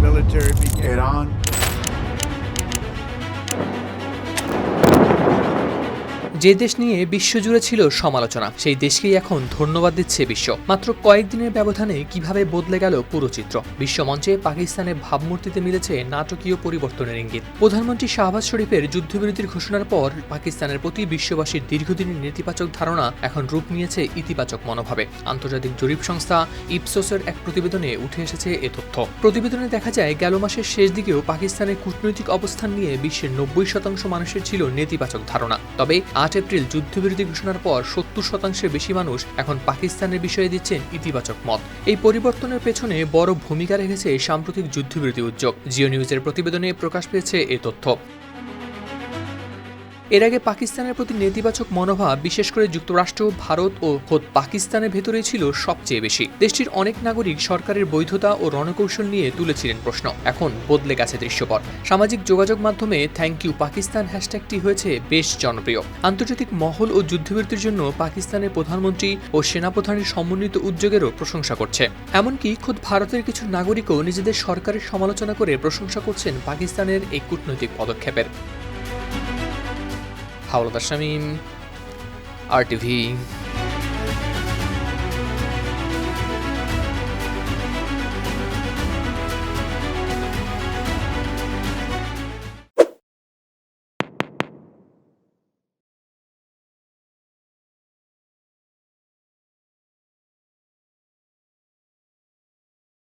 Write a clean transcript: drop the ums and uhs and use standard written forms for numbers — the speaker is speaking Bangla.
military began. Iran যে দেশ নিয়ে বিশ্বজুড়ে ছিল সমালোচনা, সেই দেশকেই এখন ধন্যবাদ দিচ্ছে বিশ্ব। মাত্র কয়েকদিনের ব্যবধানে কিভাবে বদলে গেল পুরো চিত্র। বিশ্বমঞ্চে পাকিস্তানের ভাবমূর্তিতে মিলেছে নাটকীয় পরিবর্তনের ইঙ্গিত। প্রধানমন্ত্রী শাহবাজ শরীফের যুদ্ধবিরতির ঘোষণার পর পাকিস্তানের প্রতি বিশ্ববাসীর দীর্ঘদিনের নেতিবাচক ধারণা এখন রূপ নিয়েছে ইতিবাচক মনোভাবে। আন্তর্জাতিক জরিপ সংস্থা ইপসোসের এক প্রতিবেদনে উঠে এসেছে এ তথ্য। প্রতিবেদনে দেখা যায়, গেল মাসের শেষ দিকেও পাকিস্তানের কূটনৈতিক অবস্থান নিয়ে বিশ্বের ৯০% মানুষের ছিল নেতিবাচক ধারণা। তবে ৮ এপ্রিল যুদ্ধবিরতি ঘোষণার পর ৭০%-এর বেশি মানুষ এখন পাকিস্তানের বিষয়ে দিচ্ছেন ইতিবাচক মত। এই পরিবর্তনের পেছনে বড় ভূমিকা রেখেছে সাম্প্রতিক যুদ্ধবিরতি উদ্যোগ। জিও নিউজের প্রতিবেদনে প্রকাশ পেয়েছে এ তথ্য। এর আগে পাকিস্তানের প্রতি নেতিবাচক মনোভাব বিশেষ করে যুক্তরাষ্ট্র, ভারত ও খোদ পাকিস্তানের ভেতরেই ছিল সবচেয়ে বেশি। দেশটির অনেক নাগরিক সরকারের বৈধতা ও রণকৌশল নিয়ে তুলেছিলেন প্রশ্ন। এখন বদলে গেছে দৃশ্যপট। সামাজিক যোগাযোগ মাধ্যমে থ্যাংক ইউ পাকিস্তান হ্যাশট্যাগটি হয়েছে বেশ জনপ্রিয়। আন্তর্জাতিক মহল ও যুদ্ধবিরতির জন্য পাকিস্তানের প্রধানমন্ত্রী ও সেনাপ্রধানের সমন্বিত উদ্যোগেরও প্রশংসা করছে। এমনকি খোদ ভারতের কিছু নাগরিকও নিজেদের সরকারের সমালোচনা করে প্রশংসা করছেন পাকিস্তানের এই কূটনৈতিক পদক্ষেপের। হাওলাদার শামীম, RTV।